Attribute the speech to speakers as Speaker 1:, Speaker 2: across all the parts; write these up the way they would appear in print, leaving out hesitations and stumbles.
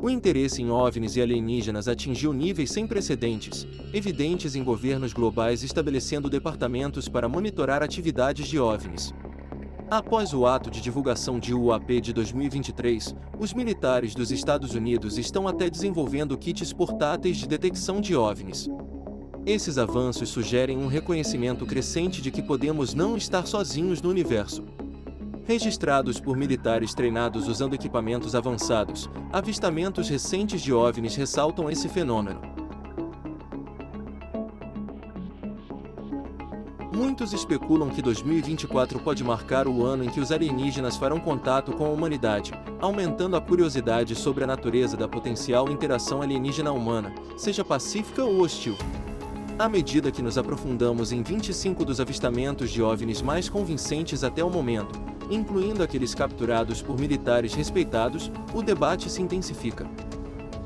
Speaker 1: O interesse em OVNIs e alienígenas atingiu níveis sem precedentes, evidentes em governos globais estabelecendo departamentos para monitorar atividades de OVNIs. Após o ato de divulgação de UAP de 2023, os militares dos Estados Unidos estão até desenvolvendo kits portáteis de detecção de OVNIs. Esses avanços sugerem um reconhecimento crescente de que podemos não estar sozinhos no universo. Registrados por militares treinados usando equipamentos avançados, avistamentos recentes de OVNIs ressaltam esse fenômeno. Muitos especulam que 2024 pode marcar o ano em que os alienígenas farão contato com a humanidade, aumentando a curiosidade sobre a natureza da potencial interação alienígena-humana, seja pacífica ou hostil. À medida que nos aprofundamos em 25 dos avistamentos de OVNIs mais convincentes até o momento, incluindo aqueles capturados por militares respeitados, o debate se intensifica.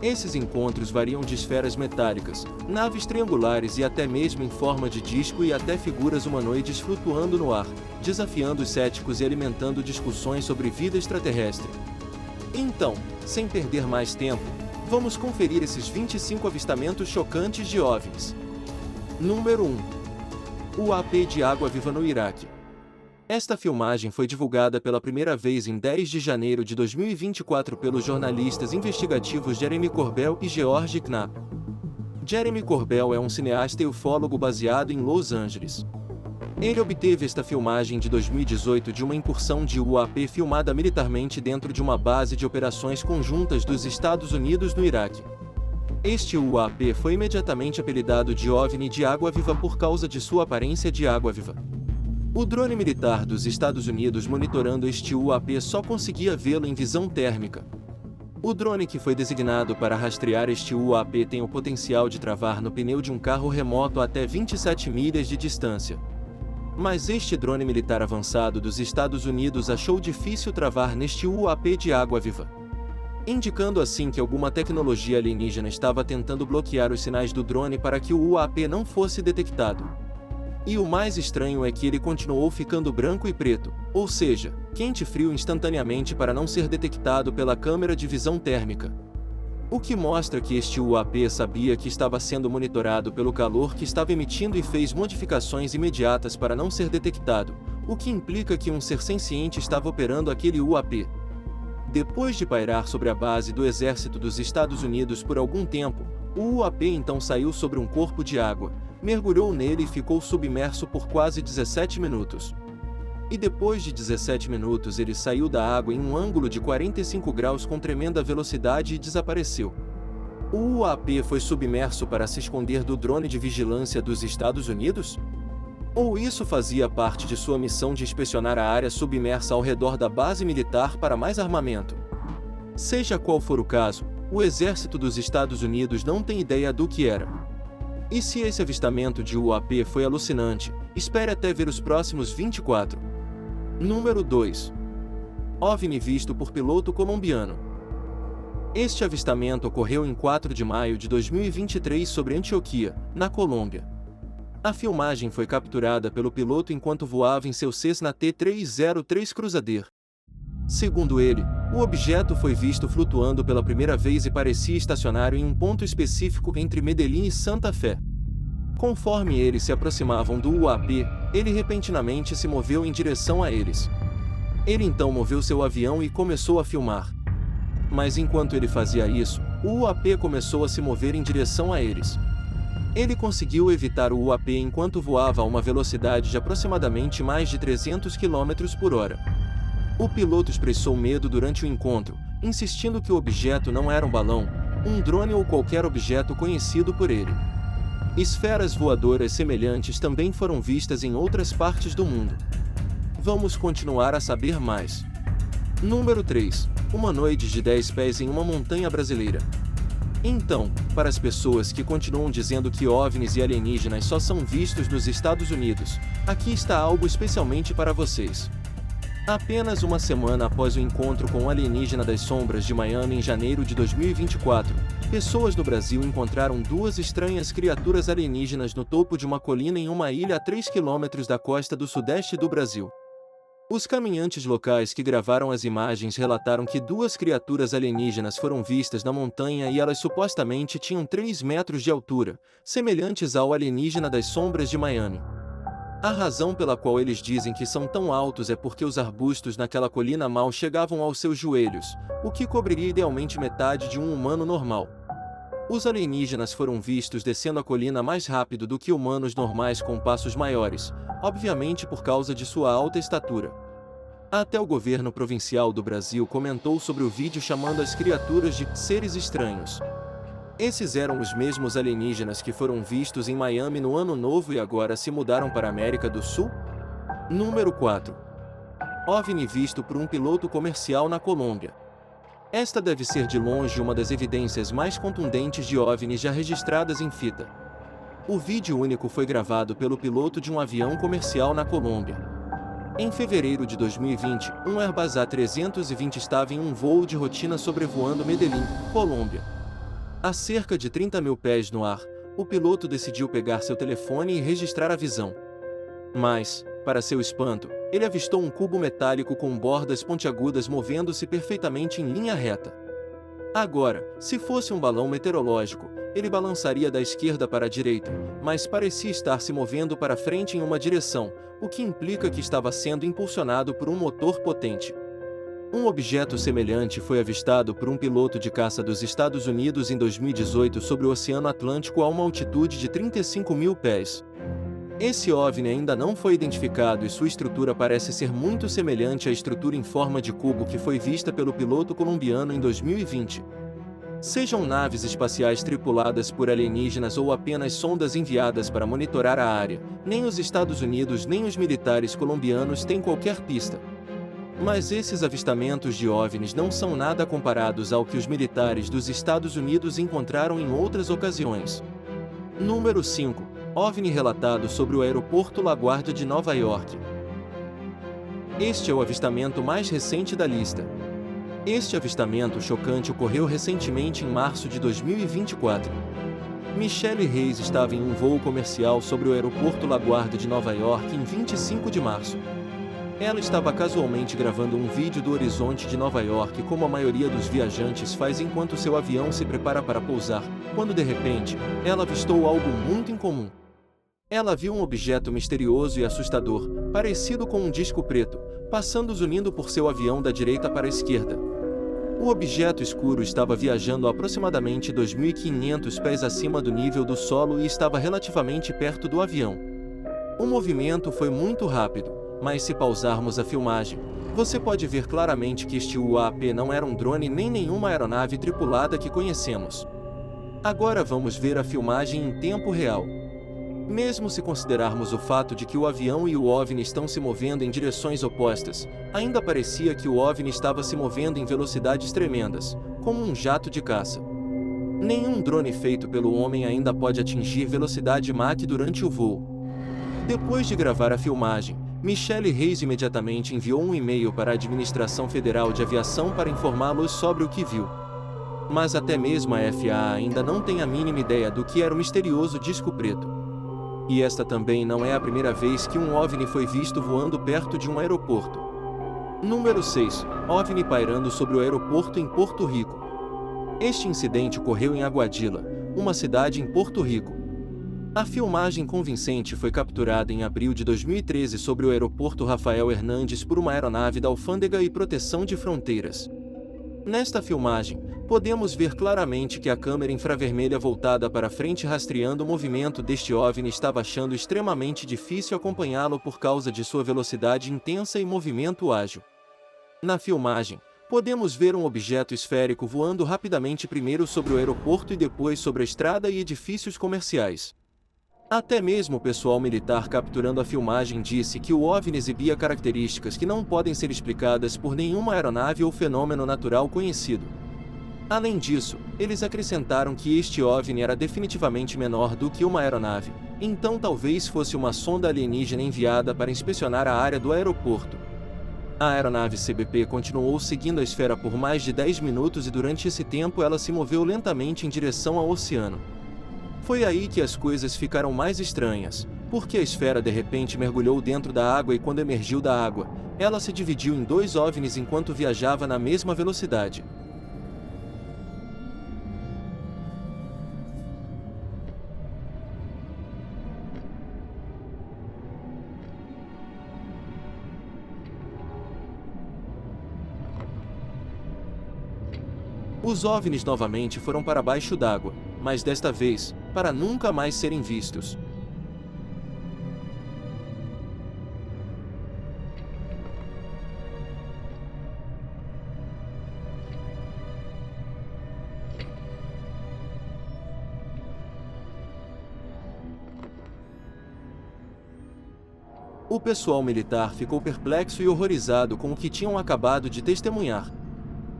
Speaker 1: Esses encontros variam de esferas metálicas, naves triangulares e até mesmo em forma de disco e até figuras humanoides flutuando no ar, desafiando os céticos e alimentando discussões sobre vida extraterrestre. Então, sem perder mais tempo, vamos conferir esses 25 avistamentos chocantes de OVNIs. Número 1. UAP de água-viva no Iraque. Esta filmagem foi divulgada pela primeira vez em 10 de janeiro de 2024 pelos jornalistas investigativos Jeremy Corbell e George Knapp. Jeremy Corbell é um cineasta e ufólogo baseado em Los Angeles. Ele obteve esta filmagem de 2018 de uma incursão de UAP filmada militarmente dentro de uma base de operações conjuntas dos Estados Unidos no Iraque. Este UAP foi imediatamente apelidado de OVNI de água-viva por causa de sua aparência de água-viva. O drone militar dos Estados Unidos monitorando este UAP só conseguia vê-lo em visão térmica. O drone que foi designado para rastrear este UAP tem o potencial de travar no pneu de um carro remoto até 27 milhas de distância. Mas este drone militar avançado dos Estados Unidos achou difícil travar neste UAP de água-viva, indicando assim que alguma tecnologia alienígena estava tentando bloquear os sinais do drone para que o UAP não fosse detectado. E o mais estranho é que ele continuou ficando branco e preto, ou seja, quente e frio instantaneamente para não ser detectado pela câmera de visão térmica. O que mostra que este UAP sabia que estava sendo monitorado pelo calor que estava emitindo e fez modificações imediatas para não ser detectado, o que implica que um ser senciente estava operando aquele UAP. Depois de pairar sobre a base do exército dos Estados Unidos por algum tempo, o UAP então saiu sobre um corpo de água, mergulhou nele e ficou submerso por quase 17 minutos. E depois de 17 minutos ele saiu da água em um ângulo de 45 graus com tremenda velocidade e desapareceu. O UAP foi submerso para se esconder do drone de vigilância dos Estados Unidos? Ou isso fazia parte de sua missão de inspecionar a área submersa ao redor da base militar para mais armamento? Seja qual for o caso, o exército dos Estados Unidos não tem ideia do que era. E se esse avistamento de UAP foi alucinante, espere até ver os próximos 24. Número 2. OVNI visto por piloto colombiano. Este avistamento ocorreu em 4 de maio de 2023 sobre Antioquia, na Colômbia. A filmagem foi capturada pelo piloto enquanto voava em seu Cessna T-303 Crusader. Segundo ele, o objeto foi visto flutuando pela primeira vez e parecia estacionário em um ponto específico entre Medellín e Santa Fé. Conforme eles se aproximavam do UAP, ele repentinamente se moveu em direção a eles. Ele então moveu seu avião e começou a filmar. Mas enquanto ele fazia isso, o UAP começou a se mover em direção a eles. Ele conseguiu evitar o UAP enquanto voava a uma velocidade de aproximadamente mais de 300 km por hora. O piloto expressou medo durante o encontro, insistindo que o objeto não era um balão, um drone ou qualquer objeto conhecido por ele. Esferas voadoras semelhantes também foram vistas em outras partes do mundo. Vamos continuar a saber mais. Número 3. Humanoides de 10 pés em uma montanha brasileira. Então, para as pessoas que continuam dizendo que OVNIs e alienígenas só são vistos nos Estados Unidos, aqui está algo especialmente para vocês. Apenas uma semana após o encontro com o alienígena das sombras de Miami em janeiro de 2024, pessoas no Brasil encontraram duas estranhas criaturas alienígenas no topo de uma colina em uma ilha a 3 quilômetros da costa do sudeste do Brasil. Os caminhantes locais que gravaram as imagens relataram que duas criaturas alienígenas foram vistas na montanha e elas supostamente tinham 3 metros de altura, semelhantes ao alienígena das sombras de Miami. A razão pela qual eles dizem que são tão altos é porque os arbustos naquela colina mal chegavam aos seus joelhos, o que cobriria idealmente metade de um humano normal. Os alienígenas foram vistos descendo a colina mais rápido do que humanos normais com passos maiores, obviamente por causa de sua alta estatura. Até o governo provincial do Brasil comentou sobre o vídeo chamando as criaturas de seres estranhos. Esses eram os mesmos alienígenas que foram vistos em Miami no Ano Novo e agora se mudaram para a América do Sul? Número 4. OVNI visto por um piloto comercial na Colômbia. Esta deve ser de longe uma das evidências mais contundentes de OVNIs já registradas em fita. O vídeo único foi gravado pelo piloto de um avião comercial na Colômbia. Em fevereiro de 2020, um Airbus A320 estava em um voo de rotina sobrevoando Medellín, Colômbia. A cerca de 30 mil pés no ar, o piloto decidiu pegar seu telefone e registrar a visão. Mas, para seu espanto, ele avistou um cubo metálico com bordas pontiagudas movendo-se perfeitamente em linha reta. Agora, se fosse um balão meteorológico, ele balançaria da esquerda para a direita, mas parecia estar se movendo para frente em uma direção, o que implica que estava sendo impulsionado por um motor potente. Um objeto semelhante foi avistado por um piloto de caça dos Estados Unidos em 2018 sobre o Oceano Atlântico a uma altitude de 35 mil pés. Esse OVNI ainda não foi identificado e sua estrutura parece ser muito semelhante à estrutura em forma de cubo que foi vista pelo piloto colombiano em 2020. Sejam naves espaciais tripuladas por alienígenas ou apenas sondas enviadas para monitorar a área, nem os Estados Unidos nem os militares colombianos têm qualquer pista. Mas esses avistamentos de OVNIs não são nada comparados ao que os militares dos Estados Unidos encontraram em outras ocasiões. Número 5. OVNI relatado sobre o aeroporto LaGuardia de Nova York. Este é o avistamento mais recente da lista. Este avistamento chocante ocorreu recentemente em março de 2024. Michelle Reis estava em um voo comercial sobre o aeroporto LaGuardia de Nova York em 25 de março. Ela estava casualmente gravando um vídeo do horizonte de Nova York como a maioria dos viajantes faz enquanto seu avião se prepara para pousar, quando de repente, ela avistou algo muito incomum. Ela viu um objeto misterioso e assustador, parecido com um disco preto, passando zunindo por seu avião da direita para a esquerda. O objeto escuro estava viajando a aproximadamente 2.500 pés acima do nível do solo e estava relativamente perto do avião. O movimento foi muito rápido, mas se pausarmos a filmagem, você pode ver claramente que este UAP não era um drone nem nenhuma aeronave tripulada que conhecemos. Agora vamos ver a filmagem em tempo real. Mesmo se considerarmos o fato de que o avião e o OVNI estão se movendo em direções opostas, ainda parecia que o OVNI estava se movendo em velocidades tremendas, como um jato de caça. Nenhum drone feito pelo homem ainda pode atingir velocidade Mach durante o voo. Depois de gravar a filmagem, Michelle Reis imediatamente enviou um e-mail para a Administração Federal de Aviação para informá-los sobre o que viu. Mas até mesmo a FAA ainda não tem a mínima ideia do que era o misterioso disco preto. E esta também não é a primeira vez que um OVNI foi visto voando perto de um aeroporto. Número 6. OVNI pairando sobre o aeroporto em Porto Rico. Este incidente ocorreu em Aguadilla, uma cidade em Porto Rico. A filmagem convincente foi capturada em abril de 2013 sobre o aeroporto Rafael Hernandes por uma aeronave da Alfândega e Proteção de Fronteiras. Nesta filmagem, podemos ver claramente que a câmera infravermelha voltada para frente rastreando o movimento deste OVNI estava achando extremamente difícil acompanhá-lo por causa de sua velocidade intensa e movimento ágil. Na filmagem, podemos ver um objeto esférico voando rapidamente primeiro sobre o aeroporto e depois sobre a estrada e edifícios comerciais. Até mesmo o pessoal militar capturando a filmagem disse que o OVNI exibia características que não podem ser explicadas por nenhuma aeronave ou fenômeno natural conhecido. Além disso, eles acrescentaram que este OVNI era definitivamente menor do que uma aeronave, então talvez fosse uma sonda alienígena enviada para inspecionar a área do aeroporto. A aeronave CBP continuou seguindo a esfera por mais de 10 minutos e durante esse tempo ela se moveu lentamente em direção ao oceano. Foi aí que as coisas ficaram mais estranhas, porque a esfera de repente mergulhou dentro da água e quando emergiu da água, ela se dividiu em dois OVNIs enquanto viajava na mesma velocidade. Os OVNIs novamente foram para baixo d'água, mas desta vez, para nunca mais serem vistos. O pessoal militar ficou perplexo e horrorizado com o que tinham acabado de testemunhar.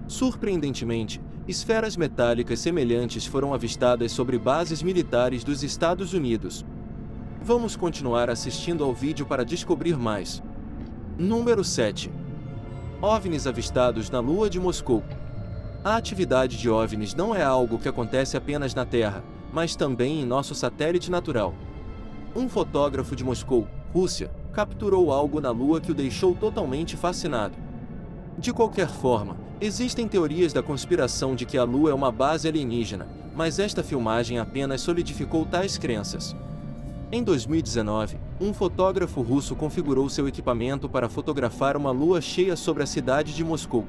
Speaker 1: Surpreendentemente, esferas metálicas semelhantes foram avistadas sobre bases militares dos Estados Unidos. Vamos continuar assistindo ao vídeo para descobrir mais. Número 7. OVNIs avistados na Lua de Moscou. A atividade de OVNIs não é algo que acontece apenas na Terra, mas também em nosso satélite natural. Um fotógrafo de Moscou, Rússia, capturou algo na Lua que o deixou totalmente fascinado. De qualquer forma, existem teorias da conspiração de que a Lua é uma base alienígena, mas esta filmagem apenas solidificou tais crenças. Em 2019, um fotógrafo russo configurou seu equipamento para fotografar uma lua cheia sobre a cidade de Moscou.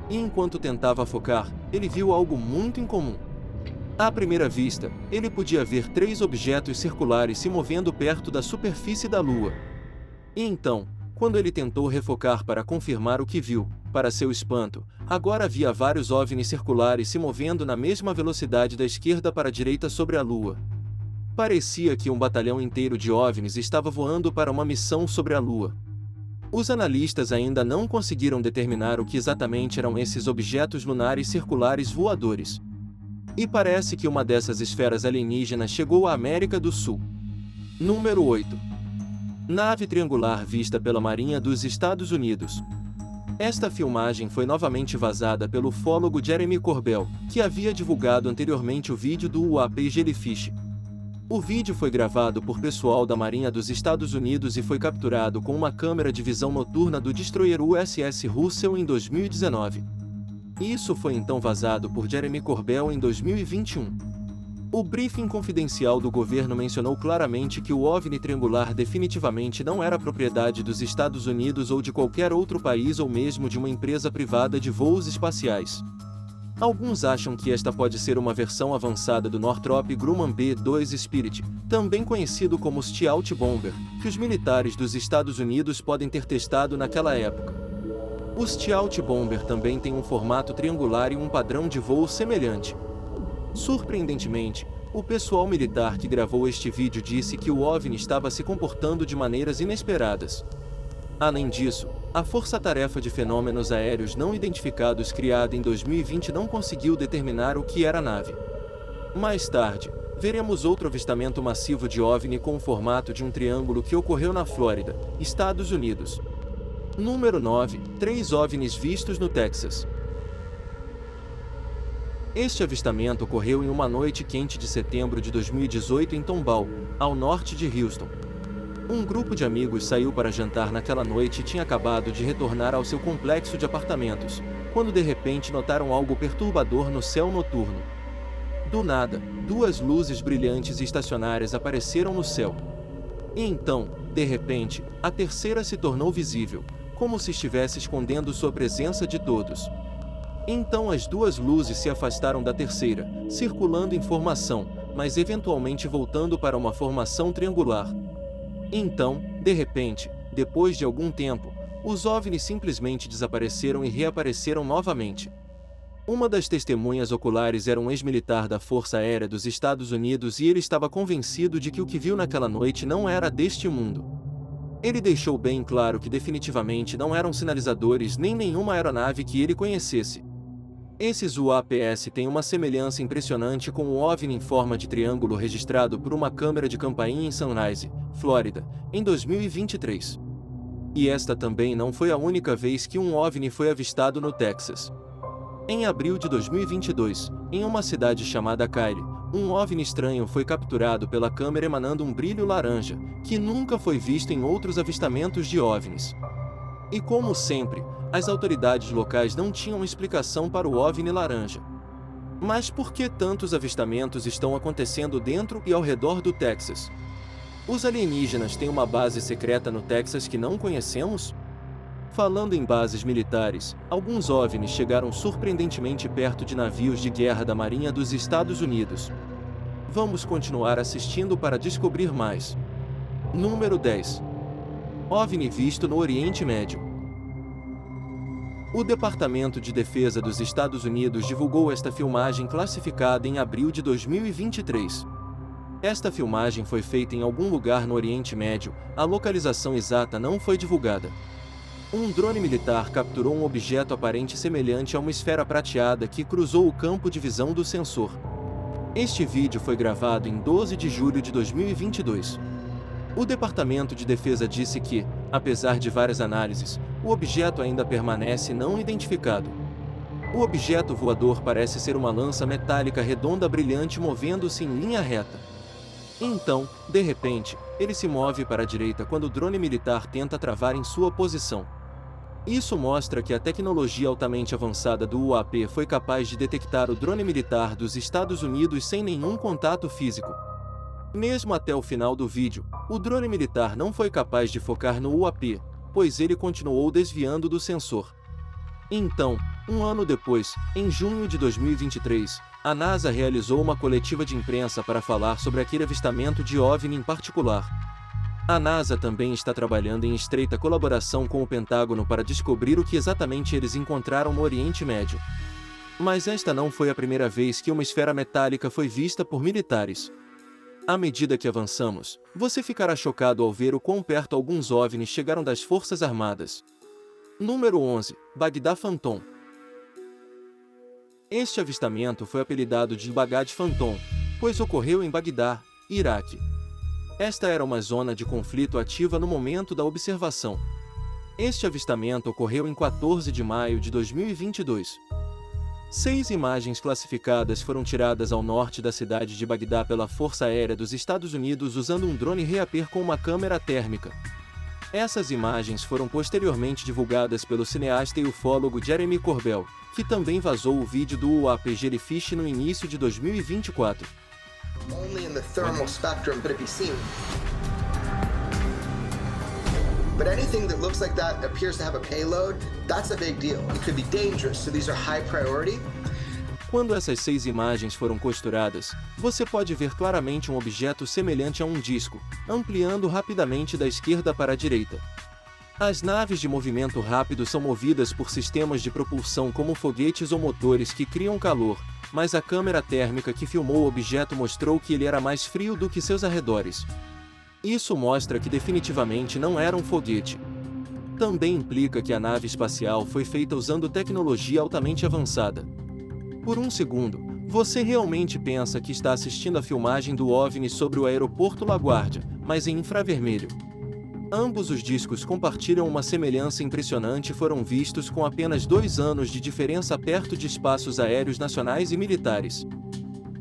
Speaker 1: E enquanto tentava focar, ele viu algo muito incomum. À primeira vista, ele podia ver 3 objetos circulares se movendo perto da superfície da Lua. E então, quando ele tentou refocar para confirmar o que viu, para seu espanto, agora havia vários OVNIs circulares se movendo na mesma velocidade da esquerda para a direita sobre a Lua. Parecia que um batalhão inteiro de OVNIs estava voando para uma missão sobre a Lua. Os analistas ainda não conseguiram determinar o que exatamente eram esses objetos lunares circulares voadores. E parece que uma dessas esferas alienígenas chegou à América do Sul. Número 8. Nave triangular vista pela Marinha dos Estados Unidos. Esta filmagem foi novamente vazada pelo ufólogo Jeremy Corbell, que havia divulgado anteriormente o vídeo do UAP Jellyfish. O vídeo foi gravado por pessoal da Marinha dos Estados Unidos e foi capturado com uma câmera de visão noturna do destroyer USS Russell em 2019. Isso foi então vazado por Jeremy Corbell em 2021. O briefing confidencial do governo mencionou claramente que o OVNI triangular definitivamente não era propriedade dos Estados Unidos ou de qualquer outro país ou mesmo de uma empresa privada de voos espaciais. Alguns acham que esta pode ser uma versão avançada do Northrop Grumman B-2 Spirit, também conhecido como Stealth Bomber, que os militares dos Estados Unidos podem ter testado naquela época. O Stealth Bomber também tem um formato triangular e um padrão de voo semelhante. Surpreendentemente, o pessoal militar que gravou este vídeo disse que o OVNI estava se comportando de maneiras inesperadas. Além disso, a Força-Tarefa de Fenômenos Aéreos Não Identificados criada em 2020 não conseguiu determinar o que era a nave. Mais tarde, veremos outro avistamento massivo de OVNI com o formato de um triângulo que ocorreu na Flórida, Estados Unidos. Número 9. 3 OVNIs vistos no Texas. Este avistamento ocorreu em uma noite quente de setembro de 2018 em Tomball, ao norte de Houston. Um grupo de amigos saiu para jantar naquela noite e tinha acabado de retornar ao seu complexo de apartamentos, quando de repente notaram algo perturbador no céu noturno. Do nada, 2 luzes brilhantes e estacionárias apareceram no céu. E então, de repente, a terceira se tornou visível, como se estivesse escondendo sua presença de todos. Então as 2 luzes se afastaram da terceira, circulando em formação, mas eventualmente voltando para uma formação triangular. Então, de repente, depois de algum tempo, os OVNIs simplesmente desapareceram e reapareceram novamente. Uma das testemunhas oculares era um ex-militar da Força Aérea dos Estados Unidos e ele estava convencido de que o que viu naquela noite não era deste mundo. Ele deixou bem claro que definitivamente não eram sinalizadores nem nenhuma aeronave que ele conhecesse. Esses UAPs têm uma semelhança impressionante com o OVNI em forma de triângulo registrado por uma câmera de campainha em Sunrise, Flórida, em 2023. E esta também não foi a única vez que um OVNI foi avistado no Texas. Em abril de 2022, em uma cidade chamada Kyle, um OVNI estranho foi capturado pela câmera emanando um brilho laranja, que nunca foi visto em outros avistamentos de OVNIs. E como sempre, as autoridades locais não tinham explicação para o OVNI laranja. Mas por que tantos avistamentos estão acontecendo dentro e ao redor do Texas? Os alienígenas têm uma base secreta no Texas que não conhecemos? Falando em bases militares, alguns OVNIs chegaram surpreendentemente perto de navios de guerra da Marinha dos Estados Unidos. Vamos continuar assistindo para descobrir mais. Número 10. OVNI visto no Oriente Médio. O Departamento de Defesa dos Estados Unidos divulgou esta filmagem classificada em abril de 2023. Esta filmagem foi feita em algum lugar no Oriente Médio, a localização exata não foi divulgada. Um drone militar capturou um objeto aparente semelhante a uma esfera prateada que cruzou o campo de visão do sensor. Este vídeo foi gravado em 12 de julho de 2022. O Departamento de Defesa disse que, apesar de várias análises, o objeto ainda permanece não identificado. O objeto voador parece ser uma lança metálica redonda brilhante movendo-se em linha reta. Então, de repente, ele se move para a direita quando o drone militar tenta travar em sua posição. Isso mostra que a tecnologia altamente avançada do UAP foi capaz de detectar o drone militar dos Estados Unidos sem nenhum contato físico. Mesmo até o final do vídeo, o drone militar não foi capaz de focar no UAP, pois ele continuou desviando do sensor. Então, um ano depois, em junho de 2023, a NASA realizou uma coletiva de imprensa para falar sobre aquele avistamento de OVNI em particular. A NASA também está trabalhando em estreita colaboração com o Pentágono para descobrir o que exatamente eles encontraram no Oriente Médio. Mas esta não foi a primeira vez que uma esfera metálica foi vista por militares. À medida que avançamos, você ficará chocado ao ver o quão perto alguns OVNIs chegaram das Forças Armadas. Número 11. Bagdá Phantom. Este avistamento foi apelidado de Bagdá Phantom, pois ocorreu em Bagdá, Iraque. Esta era uma zona de conflito ativa no momento da observação. Este avistamento ocorreu em 14 de maio de 2022. 6 imagens classificadas foram tiradas ao norte da cidade de Bagdá pela Força Aérea dos Estados Unidos usando um drone Reaper com uma câmera térmica. Essas imagens foram posteriormente divulgadas pelo cineasta e ufólogo Jeremy Corbell, que também vazou o vídeo do UAP Jellyfish no início de 2024.
Speaker 2: Only in the thermal spectrum could it be seen. But anything that looks like that appears to have a payload, that's a big deal. It could be dangerous, so these are high priority.
Speaker 1: Quando essas 6 imagens foram costuradas, você pode ver claramente um objeto semelhante a um disco, ampliando rapidamente da esquerda para a direita. As naves de movimento rápido são movidas por sistemas de propulsão como foguetes ou motores que criam calor, mas a câmera térmica que filmou o objeto mostrou que ele era mais frio do que seus arredores. Isso mostra que definitivamente não era um foguete. Também implica que a nave espacial foi feita usando tecnologia altamente avançada. Por um segundo, você realmente pensa que está assistindo a filmagem do OVNI sobre o aeroporto LaGuardia, mas em infravermelho. Ambos os discos compartilham uma semelhança impressionante e foram vistos com apenas 2 anos de diferença perto de espaços aéreos nacionais e militares.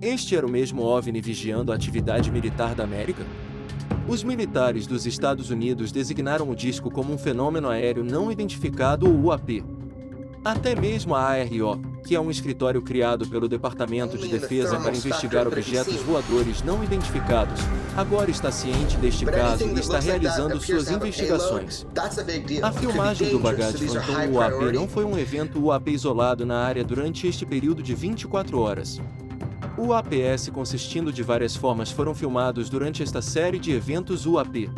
Speaker 1: Este era o mesmo OVNI vigiando a atividade militar da América? Os militares dos Estados Unidos designaram o disco como um fenômeno aéreo não identificado ou UAP. Até mesmo a ARO, que é um escritório criado pelo Departamento de Defesa para investigar objetos voadores não identificados, agora está ciente deste caso e está realizando suas investigações. A filmagem do Bagdá Phantom UAP não foi um evento UAP isolado na área durante este período de 24 horas. O APS consistindo de várias formas foram filmados durante esta série de eventos UAP.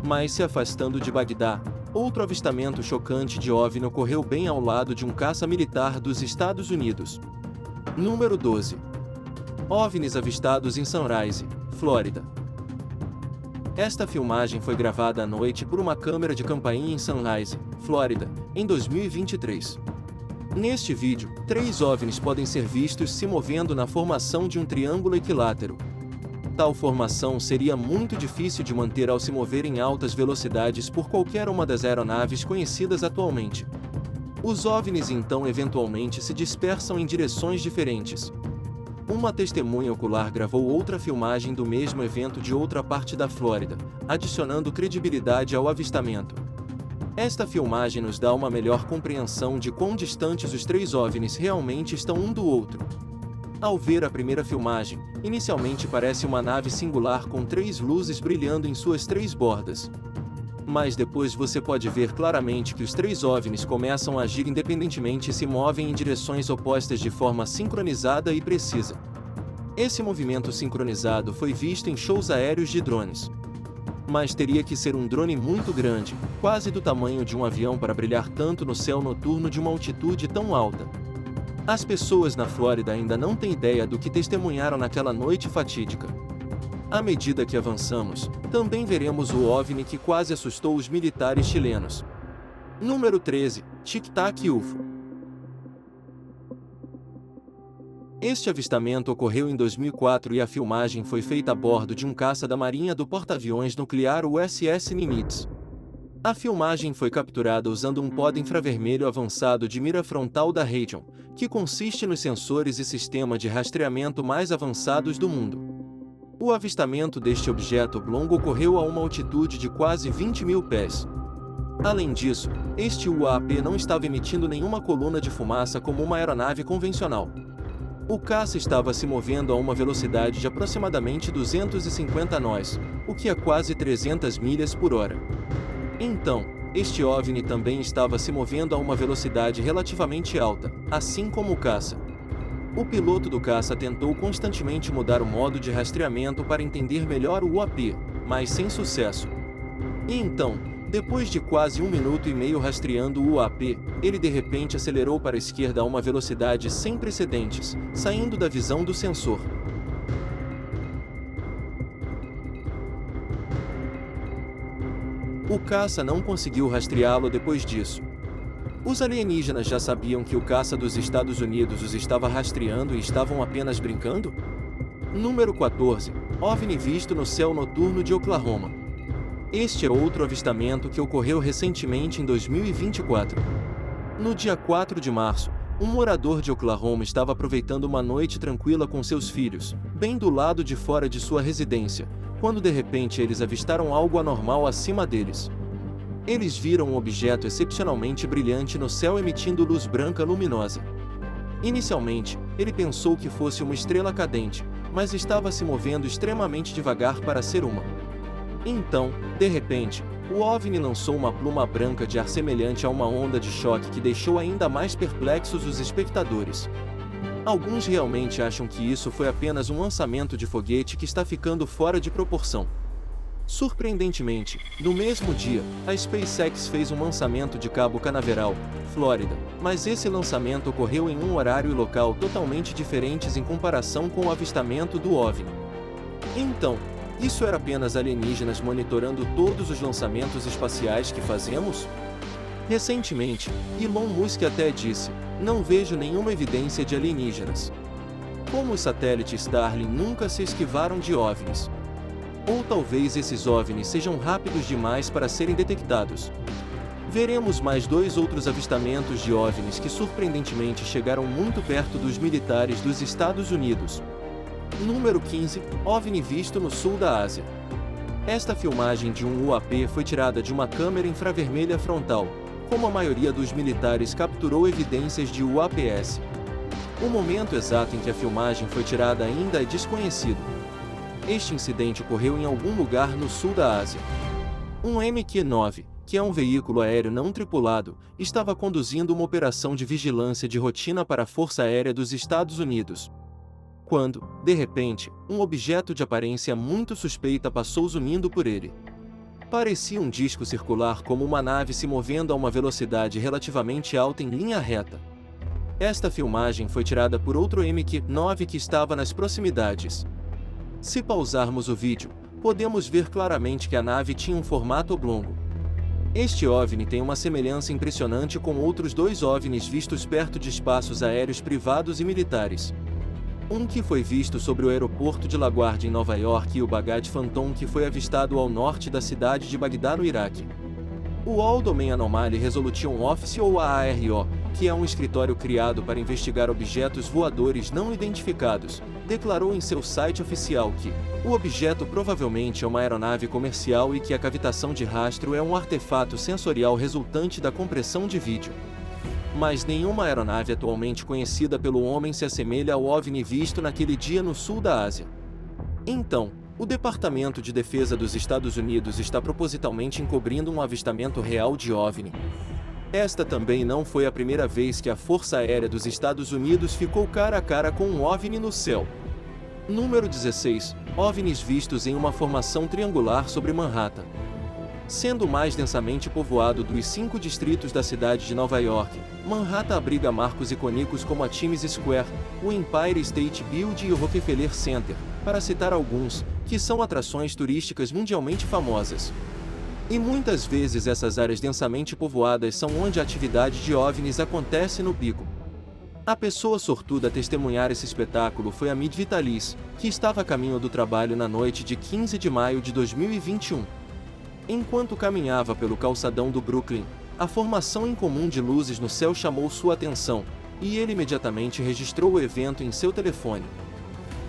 Speaker 1: Mas se afastando de Bagdá, outro avistamento chocante de OVNI ocorreu bem ao lado de um caça militar dos Estados Unidos. Número 12. OVNIs avistados em Sunrise, Flórida. Esta filmagem foi gravada à noite por uma câmera de campainha em Sunrise, Flórida, em 2023. Neste vídeo, 3 OVNIs podem ser vistos se movendo na formação de um triângulo equilátero. Tal formação seria muito difícil de manter ao se mover em altas velocidades por qualquer uma das aeronaves conhecidas atualmente. Os OVNIs então eventualmente se dispersam em direções diferentes. Uma testemunha ocular gravou outra filmagem do mesmo evento de outra parte da Flórida, adicionando credibilidade ao avistamento. Esta filmagem nos dá uma melhor compreensão de quão distantes os três OVNIs realmente estão um do outro. Ao ver a primeira filmagem, inicialmente parece uma nave singular com três luzes brilhando em suas três bordas. Mas depois você pode ver claramente que os três OVNIs começam a agir independentemente e se movem em direções opostas de forma sincronizada e precisa. Esse movimento sincronizado foi visto em shows aéreos de drones. Mas teria que ser um drone muito grande, quase do tamanho de um avião para brilhar tanto no céu noturno de uma altitude tão alta. As pessoas na Flórida ainda não têm ideia do que testemunharam naquela noite fatídica. À medida que avançamos, também veremos o OVNI que quase assustou os militares chilenos. Número 13, Tic Tac UFO. Este avistamento ocorreu em 2004 e a filmagem foi feita a bordo de um caça da Marinha do porta-aviões nuclear USS Nimitz. A filmagem foi capturada usando um pod infravermelho avançado de mira frontal da Raytheon, que consiste nos sensores e sistema de rastreamento mais avançados do mundo. O avistamento deste objeto oblongo ocorreu a uma altitude de quase 20 mil pés. Além disso, este UAP não estava emitindo nenhuma coluna de fumaça como uma aeronave convencional. O caça estava se movendo a uma velocidade de aproximadamente 250 nós, o que é quase 300 milhas por hora. Então, este OVNI também estava se movendo a uma velocidade relativamente alta, assim como o caça. O piloto do caça tentou constantemente mudar o modo de rastreamento para entender melhor o UAP, mas sem sucesso. E então, depois de quase 1 minuto e meio rastreando o UAP, ele de repente acelerou para a esquerda a uma velocidade sem precedentes, saindo da visão do sensor. O caça não conseguiu rastreá-lo depois disso. Os alienígenas já sabiam que o caça dos Estados Unidos os estava rastreando e estavam apenas brincando? Número 14. OVNI visto no céu noturno de Oklahoma. Este é outro avistamento que ocorreu recentemente em 2024. No dia 4 de março, um morador de Oklahoma estava aproveitando uma noite tranquila com seus filhos, bem do lado de fora de sua residência, quando de repente eles avistaram algo anormal acima deles. Eles viram um objeto excepcionalmente brilhante no céu emitindo luz branca luminosa. Inicialmente, ele pensou que fosse uma estrela cadente, mas estava se movendo extremamente devagar para ser uma. Então, de repente, o OVNI lançou uma pluma branca de ar semelhante a uma onda de choque que deixou ainda mais perplexos os espectadores. Alguns realmente acham que isso foi apenas um lançamento de foguete que está ficando fora de proporção. Surpreendentemente, no mesmo dia, a SpaceX fez um lançamento de Cabo Canaveral, Flórida, mas esse lançamento ocorreu em um horário e local totalmente diferentes em comparação com o avistamento do OVNI. Então, isso era apenas alienígenas monitorando todos os lançamentos espaciais que fazemos? Recentemente, Elon Musk até disse: "Não vejo nenhuma evidência de alienígenas. Como os satélites Starlink nunca se esquivaram de OVNIs. Ou talvez esses OVNIs sejam rápidos demais para serem detectados." Veremos mais 2 outros avistamentos de OVNIs que surpreendentemente chegaram muito perto dos militares dos Estados Unidos. Número 15. OVNI visto no sul da Ásia. Esta filmagem de um UAP foi tirada de uma câmera infravermelha frontal. Como a maioria dos militares capturou evidências de UAPs. O momento exato em que a filmagem foi tirada ainda é desconhecido. Este incidente ocorreu em algum lugar no sul da Ásia. Um MQ-9, que é um veículo aéreo não tripulado, estava conduzindo uma operação de vigilância de rotina para a Força Aérea dos Estados Unidos. Quando, de repente, um objeto de aparência muito suspeita passou zunindo por ele. Parecia um disco circular como uma nave se movendo a uma velocidade relativamente alta em linha reta. Esta filmagem foi tirada por outro MQ-9 que estava nas proximidades. Se pausarmos o vídeo, podemos ver claramente que a nave tinha um formato oblongo. Este OVNI tem uma semelhança impressionante com outros 2 OVNIs vistos perto de espaços aéreos privados e militares. Um que foi visto sobre o aeroporto de LaGuardia em Nova York e o Baghdad Phantom que foi avistado ao norte da cidade de Bagdá no Iraque. O All Domain Anomaly Resolution Office ou AARO, que é um escritório criado para investigar objetos voadores não identificados, declarou em seu site oficial que o objeto provavelmente é uma aeronave comercial e que a cavitação de rastro é um artefato sensorial resultante da compressão de vídeo. Mas nenhuma aeronave atualmente conhecida pelo homem se assemelha ao OVNI visto naquele dia no sul da Ásia. Então, o Departamento de Defesa dos Estados Unidos está propositalmente encobrindo um avistamento real de OVNI. Esta também não foi a primeira vez que a Força Aérea dos Estados Unidos ficou cara a cara com um OVNI no céu. Número 16. OVNIs vistos em uma formação triangular sobre Manhattan. Sendo o mais densamente povoado dos 5 distritos da cidade de Nova York, Manhattan abriga marcos icônicos como a Times Square, o Empire State Building e o Rockefeller Center, para citar alguns, que são atrações turísticas mundialmente famosas. E muitas vezes essas áreas densamente povoadas são onde a atividade de OVNIs acontece no pico. A pessoa sortuda a testemunhar esse espetáculo foi a Mid Vitalis, que estava a caminho do trabalho na noite de 15 de maio de 2021. Enquanto caminhava pelo calçadão do Brooklyn, a formação incomum de luzes no céu chamou sua atenção, e ele imediatamente registrou o evento em seu telefone.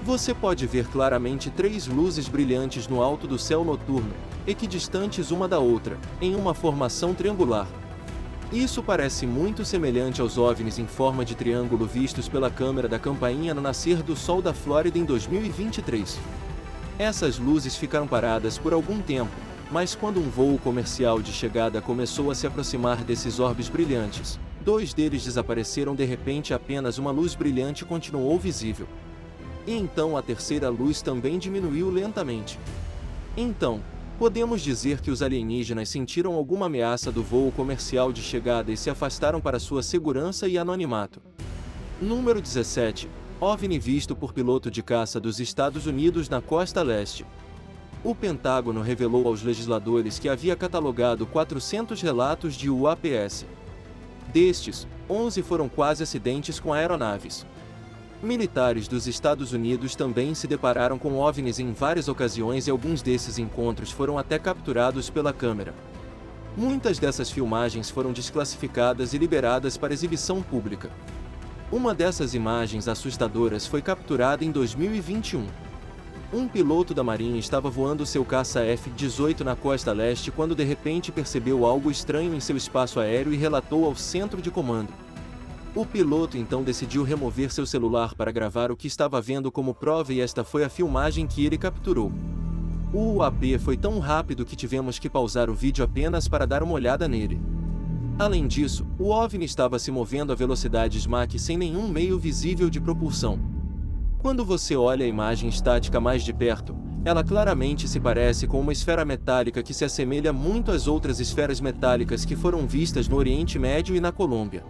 Speaker 1: Você pode ver claramente 3 luzes brilhantes no alto do céu noturno, equidistantes uma da outra, em uma formação triangular. Isso parece muito semelhante aos OVNIs em forma de triângulo vistos pela câmera da campainha no nascer do sol da Flórida em 2023. Essas luzes ficaram paradas por algum tempo, mas quando um voo comercial de chegada começou a se aproximar desses orbes brilhantes, 2 deles desapareceram de repente e apenas uma luz brilhante continuou visível. E então a terceira luz também diminuiu lentamente. Então, podemos dizer que os alienígenas sentiram alguma ameaça do voo comercial de chegada e se afastaram para sua segurança e anonimato. Número 17. OVNI visto por piloto de caça dos Estados Unidos na costa leste. O Pentágono revelou aos legisladores que havia catalogado 400 relatos de UAPs. Destes, 11 foram quase acidentes com aeronaves. Militares dos Estados Unidos também se depararam com OVNIs em várias ocasiões e alguns desses encontros foram até capturados pela câmera. Muitas dessas filmagens foram desclassificadas e liberadas para exibição pública. Uma dessas imagens assustadoras foi capturada em 2021. Um piloto da Marinha estava voando seu caça F-18 na costa leste quando de repente percebeu algo estranho em seu espaço aéreo e relatou ao centro de comando. O piloto então decidiu remover seu celular para gravar o que estava vendo como prova e esta foi a filmagem que ele capturou. O UAP foi tão rápido que tivemos que pausar o vídeo apenas para dar uma olhada nele. Além disso, o OVNI estava se movendo a velocidades Mach sem nenhum meio visível de propulsão. Quando você olha a imagem estática mais de perto, ela claramente se parece com uma esfera metálica que se assemelha muito às outras esferas metálicas que foram vistas no Oriente Médio e na Colômbia.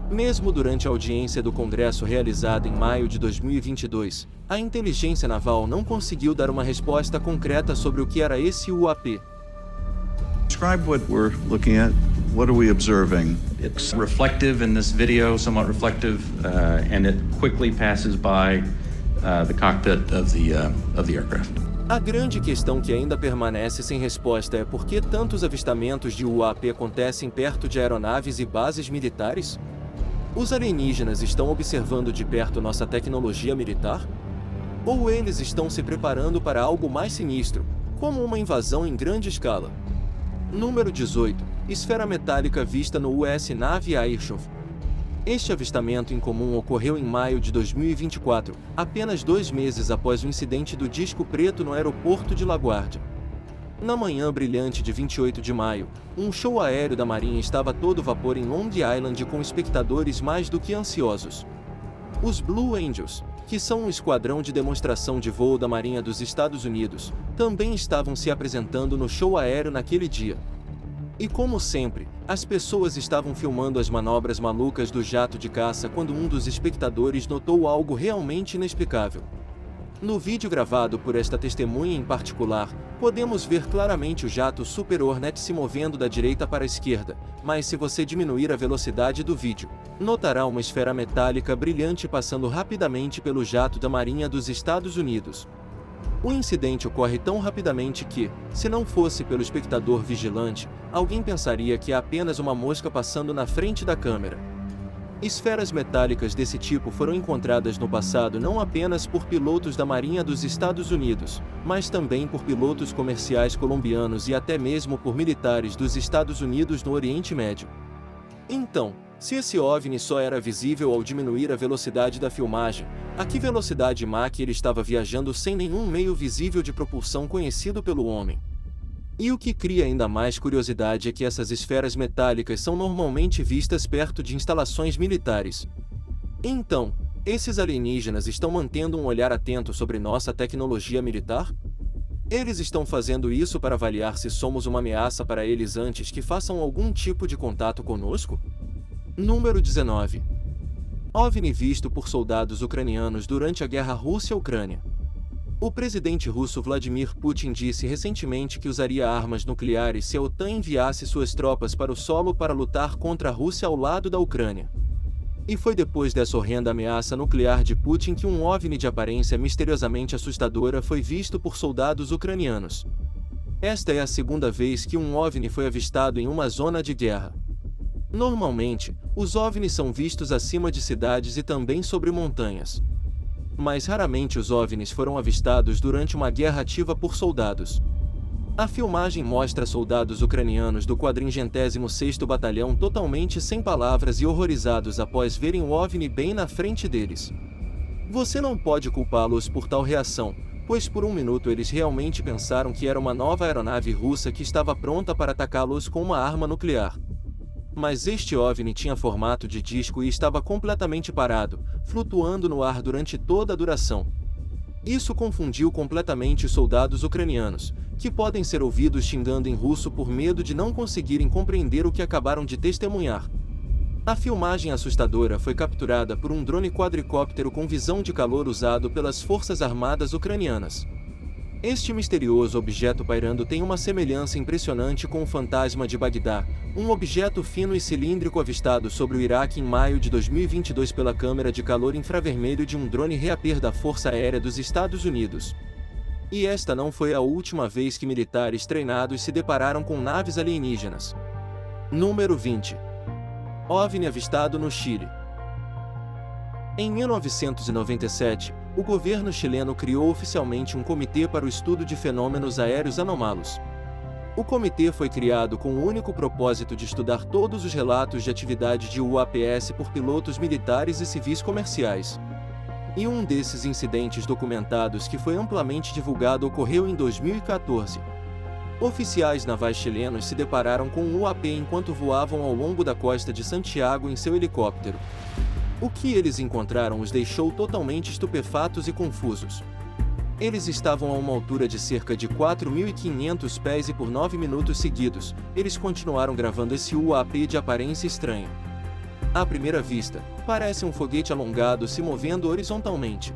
Speaker 1: Mesmo durante a audiência do Congresso realizada em maio de 2022, a inteligência naval não conseguiu dar uma resposta concreta sobre o que era esse UAP.
Speaker 3: Describe what we're looking at. What are we observing?
Speaker 4: It's reflective in this video, somewhat reflective, and it quickly passes by the cockpit of the aircraft.
Speaker 1: A grande questão que ainda permanece sem resposta é por que tantos avistamentos de UAP acontecem perto de aeronaves e bases militares? Os alienígenas estão observando de perto nossa tecnologia militar? Ou eles estão se preparando para algo mais sinistro, como uma invasão em grande escala? Número 18. Esfera metálica vista no US Navy Airshov. Este avistamento incomum ocorreu em maio de 2024, apenas 2 meses após o incidente do disco preto no aeroporto de LaGuardia. Na manhã brilhante de 28 de maio, um show aéreo da Marinha estava a todo vapor em Long Island com espectadores mais do que ansiosos. Os Blue Angels, que são um esquadrão de demonstração de voo da Marinha dos Estados Unidos, também estavam se apresentando no show aéreo naquele dia. E como sempre, as pessoas estavam filmando as manobras malucas do jato de caça quando um dos espectadores notou algo realmente inexplicável. No vídeo gravado por esta testemunha em particular, podemos ver claramente o jato Super Hornet se movendo da direita para a esquerda, mas se você diminuir a velocidade do vídeo, notará uma esfera metálica brilhante passando rapidamente pelo jato da Marinha dos Estados Unidos. O incidente ocorre tão rapidamente que, se não fosse pelo espectador vigilante, alguém pensaria que é apenas uma mosca passando na frente da câmera. Esferas metálicas desse tipo foram encontradas no passado não apenas por pilotos da Marinha dos Estados Unidos, mas também por pilotos comerciais colombianos e até mesmo por militares dos Estados Unidos no Oriente Médio. Então, se esse OVNI só era visível ao diminuir a velocidade da filmagem, a que velocidade Mach ele estava viajando sem nenhum meio visível de propulsão conhecido pelo homem? E o que cria ainda mais curiosidade é que essas esferas metálicas são normalmente vistas perto de instalações militares. Então, esses alienígenas estão mantendo um olhar atento sobre nossa tecnologia militar? Eles estão fazendo isso para avaliar se somos uma ameaça para eles antes que façam algum tipo de contato conosco? Número 19. OVNI visto por soldados ucranianos durante a guerra Rússia-Ucrânia. O presidente russo Vladimir Putin disse recentemente que usaria armas nucleares se a OTAN enviasse suas tropas para o solo para lutar contra a Rússia ao lado da Ucrânia. E foi depois dessa horrenda ameaça nuclear de Putin que um OVNI de aparência misteriosamente assustadora foi visto por soldados ucranianos. Esta é a segunda vez que um OVNI foi avistado em uma zona de guerra. Normalmente, os OVNIs são vistos acima de cidades e também sobre montanhas. Mas raramente os OVNIs foram avistados durante uma guerra ativa por soldados. A filmagem mostra soldados ucranianos do 46º Batalhão totalmente sem palavras e horrorizados após verem o OVNI bem na frente deles. Você não pode culpá-los por tal reação, pois por um minuto eles realmente pensaram que era uma nova aeronave russa que estava pronta para atacá-los com uma arma nuclear. Mas este OVNI tinha formato de disco e estava completamente parado, flutuando no ar durante toda a duração. Isso confundiu completamente os soldados ucranianos, que podem ser ouvidos xingando em russo por medo de não conseguirem compreender o que acabaram de testemunhar. A filmagem assustadora foi capturada por um drone quadricóptero com visão de calor usado pelas Forças Armadas ucranianas. Este misterioso objeto pairando tem uma semelhança impressionante com o Fantasma de Bagdá, um objeto fino e cilíndrico avistado sobre o Iraque em maio de 2022 pela câmera de calor infravermelho de um drone Reaper da Força Aérea dos Estados Unidos. E esta não foi a última vez que militares treinados se depararam com naves alienígenas. Número 20. OVNI avistado no Chile. Em 1997, o governo chileno criou oficialmente um comitê para o estudo de fenômenos aéreos anômalos. O comitê foi criado com o único propósito de estudar todos os relatos de atividade de UAPs por pilotos militares e civis comerciais. E um desses incidentes documentados que foi amplamente divulgado ocorreu em 2014. Oficiais navais chilenos se depararam com um UAP enquanto voavam ao longo da costa de Santiago em seu helicóptero. O que eles encontraram os deixou totalmente estupefatos e confusos. Eles estavam a uma altura de cerca de 4.500 pés e por 9 minutos seguidos, eles continuaram gravando esse UAP de aparência estranha. À primeira vista, parece um foguete alongado se movendo horizontalmente.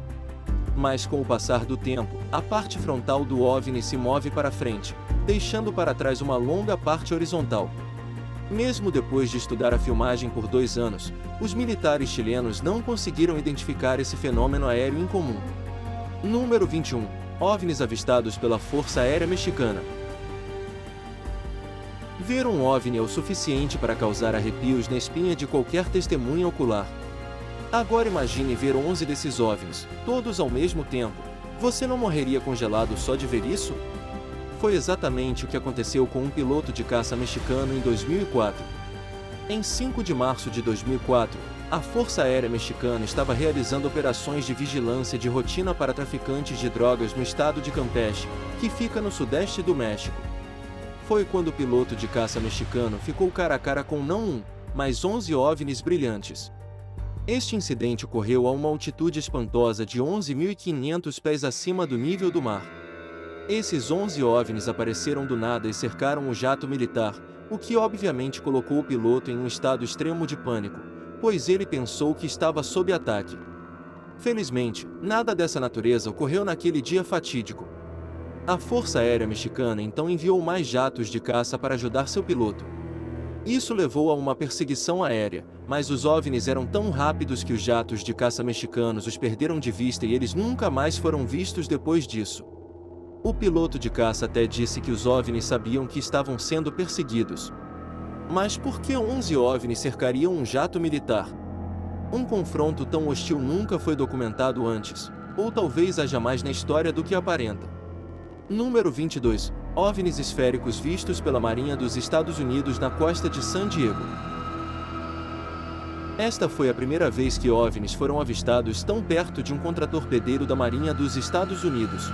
Speaker 1: Mas com o passar do tempo, a parte frontal do OVNI se move para frente, deixando para trás uma longa parte horizontal. Mesmo depois de estudar a filmagem por 2 anos, os militares chilenos não conseguiram identificar esse fenômeno aéreo incomum. Número 21. OVNIs avistados pela Força Aérea Mexicana. Ver um OVNI é o suficiente para causar arrepios na espinha de qualquer testemunha ocular. Agora imagine ver 11 desses OVNIs, todos ao mesmo tempo. Você não morreria congelado só de ver isso? Foi exatamente o que aconteceu com um piloto de caça mexicano em 2004. Em 5 de março de 2004, a Força Aérea Mexicana estava realizando operações de vigilância de rotina para traficantes de drogas no estado de Campeche, que fica no sudeste do México. Foi quando o piloto de caça mexicano ficou cara a cara com não um, mas 11 OVNIs brilhantes. Este incidente ocorreu a uma altitude espantosa de 11.500 pés acima do nível do mar. Esses 11 OVNIs apareceram do nada e cercaram o jato militar, o que obviamente colocou o piloto em um estado extremo de pânico, pois ele pensou que estava sob ataque. Felizmente, nada dessa natureza ocorreu naquele dia fatídico. A Força Aérea Mexicana então enviou mais jatos de caça para ajudar seu piloto. Isso levou a uma perseguição aérea, mas os OVNIs eram tão rápidos que os jatos de caça mexicanos os perderam de vista e eles nunca mais foram vistos depois disso. O piloto de caça até disse que os OVNIs sabiam que estavam sendo perseguidos. Mas por que 11 OVNIs cercariam um jato militar? Um confronto tão hostil nunca foi documentado antes, ou talvez haja mais na história do que aparenta. Número 22. OVNIs esféricos vistos pela Marinha dos Estados Unidos na costa de San Diego. Esta foi a primeira vez que OVNIs foram avistados tão perto de um contratorpedeiro da Marinha dos Estados Unidos.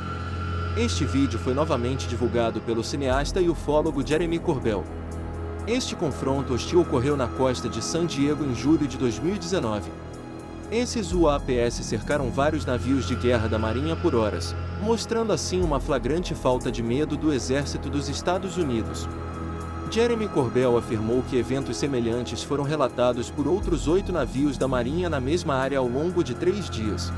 Speaker 1: Este vídeo foi novamente divulgado pelo cineasta e ufólogo Jeremy Corbell. Este confronto hostil ocorreu na costa de San Diego em julho de 2019. Esses UAPs cercaram vários navios de guerra da Marinha por horas, mostrando assim uma flagrante falta de medo do Exército dos Estados Unidos. Jeremy Corbell afirmou que eventos semelhantes foram relatados por outros 8 navios da Marinha na mesma área ao longo de 3 dias.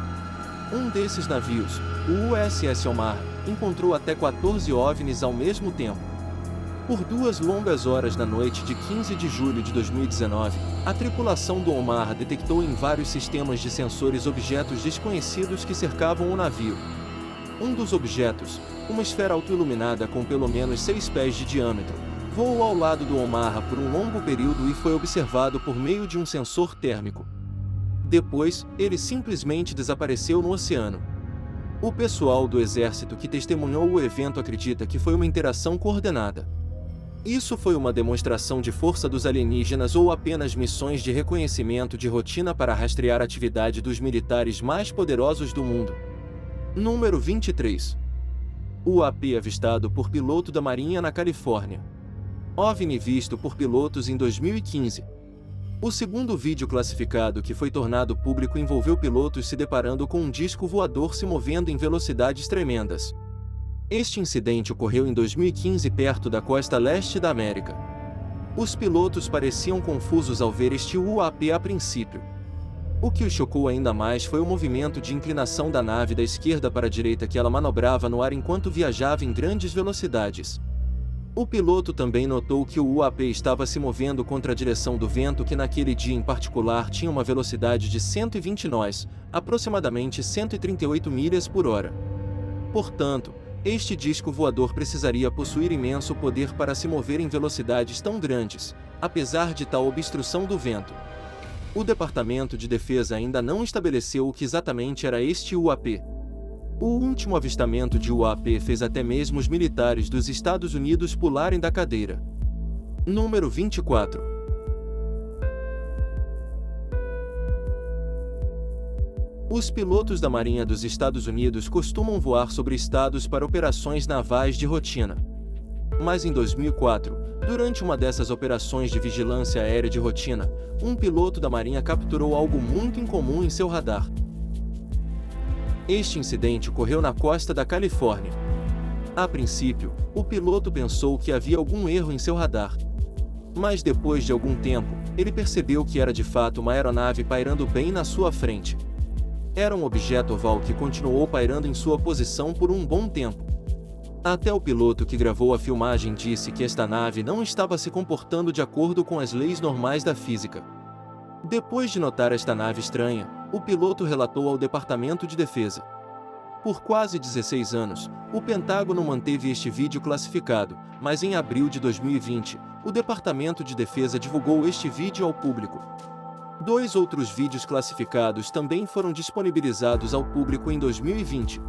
Speaker 1: Um desses navios, o USS Omaha, encontrou até 14 OVNIs ao mesmo tempo. Por 2 longas horas na noite de 15 de julho de 2019, a tripulação do Omaha detectou em vários sistemas de sensores objetos desconhecidos que cercavam o navio. Um dos objetos, uma esfera autoiluminada com pelo menos 6 pés de diâmetro, voou ao lado do Omaha por um longo período e foi observado por meio de um sensor térmico. Depois, ele simplesmente desapareceu no oceano. O pessoal do exército que testemunhou o evento acredita que foi uma interação coordenada. Isso foi uma demonstração de força dos alienígenas ou apenas missões de reconhecimento de rotina para rastrear a atividade dos militares mais poderosos do mundo. Número 23. UAP avistado por piloto da Marinha na Califórnia. OVNI visto por pilotos em 2015. O segundo vídeo classificado que foi tornado público envolveu pilotos se deparando com um disco voador se movendo em velocidades tremendas. Este incidente ocorreu em 2015 perto da costa leste da América. Os pilotos pareciam confusos ao ver este UAP a princípio. O que os chocou ainda mais foi o movimento de inclinação da nave da esquerda para a direita que ela manobrava no ar enquanto viajava em grandes velocidades. O piloto também notou que o UAP estava se movendo contra a direção do vento que naquele dia em particular tinha uma velocidade de 120 nós, aproximadamente 138 milhas por hora. Portanto, este disco voador precisaria possuir imenso poder para se mover em velocidades tão grandes, apesar de tal obstrução do vento. O Departamento de Defesa ainda não estabeleceu o que exatamente era este UAP. O último avistamento de UAP fez até mesmo os militares dos Estados Unidos pularem da cadeira. Número 24. Os pilotos da Marinha dos Estados Unidos costumam voar sobre estados para operações navais de rotina. Mas em 2004, durante uma dessas operações de vigilância aérea de rotina, um piloto da Marinha capturou algo muito incomum em seu radar. Este incidente ocorreu na costa da Califórnia. A princípio, o piloto pensou que havia algum erro em seu radar. Mas depois de algum tempo, ele percebeu que era de fato uma aeronave pairando bem na sua frente. Era um objeto oval que continuou pairando em sua posição por um bom tempo. Até o piloto que gravou a filmagem disse que esta nave não estava se comportando de acordo com as leis normais da física. Depois de notar esta nave estranha, o piloto relatou ao Departamento de Defesa. Por quase 16 anos, o Pentágono manteve este vídeo classificado, mas em abril de 2020, o Departamento de Defesa divulgou este vídeo ao público. 2 outros vídeos classificados também foram disponibilizados ao público em 2020.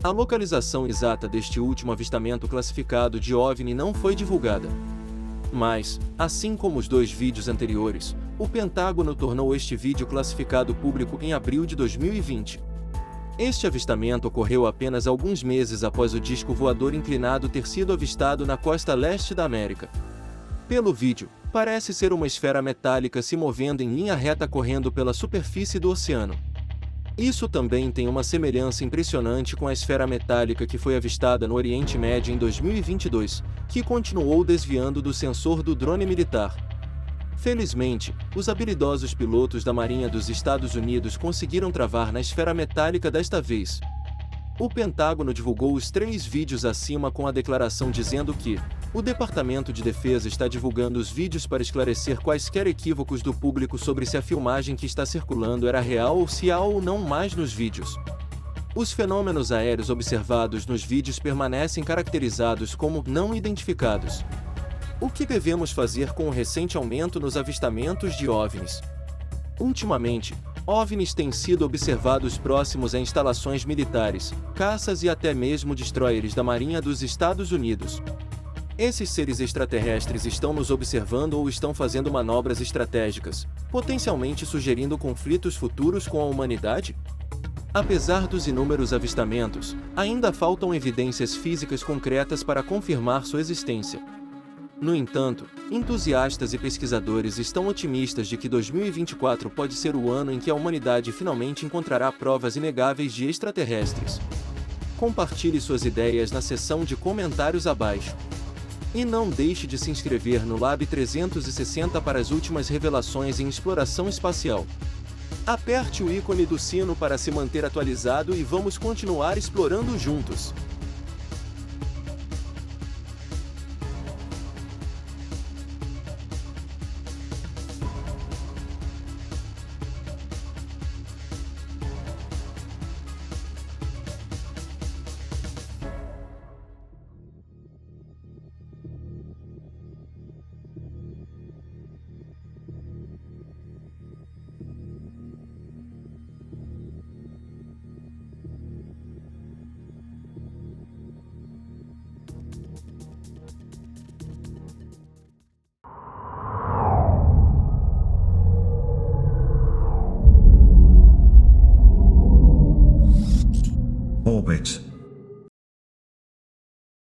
Speaker 1: A localização exata deste último avistamento classificado de OVNI não foi divulgada. Mas, assim como os 2 vídeos anteriores, o Pentágono tornou este vídeo classificado público em abril de 2020. Este avistamento ocorreu apenas alguns meses após o disco voador inclinado ter sido avistado na costa leste da América. Pelo vídeo, parece ser uma esfera metálica se movendo em linha reta correndo pela superfície do oceano. Isso também tem uma semelhança impressionante com a esfera metálica que foi avistada no Oriente Médio em 2022, que continuou desviando do sensor do drone militar. Felizmente, os habilidosos pilotos da Marinha dos Estados Unidos conseguiram travar na esfera metálica desta vez. O Pentágono divulgou os 3 vídeos acima com a declaração dizendo que o Departamento de Defesa está divulgando os vídeos para esclarecer quaisquer equívocos do público sobre se a filmagem que está circulando era real ou se há ou não mais nos vídeos. Os fenômenos aéreos observados nos vídeos permanecem caracterizados como não identificados. O que devemos fazer com o recente aumento nos avistamentos de OVNIs? Ultimamente, OVNIs têm sido observados próximos a instalações militares, caças e até mesmo destroyers da Marinha dos Estados Unidos. Esses seres extraterrestres estão nos observando ou estão fazendo manobras estratégicas, potencialmente sugerindo conflitos futuros com a humanidade? Apesar dos inúmeros avistamentos, ainda faltam evidências físicas concretas para confirmar sua existência. No entanto, entusiastas e pesquisadores estão otimistas de que 2024 pode ser o ano em que a humanidade finalmente encontrará provas inegáveis de extraterrestres. Compartilhe suas ideias na seção de comentários abaixo. E não deixe de se inscrever no Lab 360 para as últimas revelações em exploração espacial. Aperte o ícone do sino para se manter atualizado e vamos continuar explorando juntos.
Speaker 3: Orbit.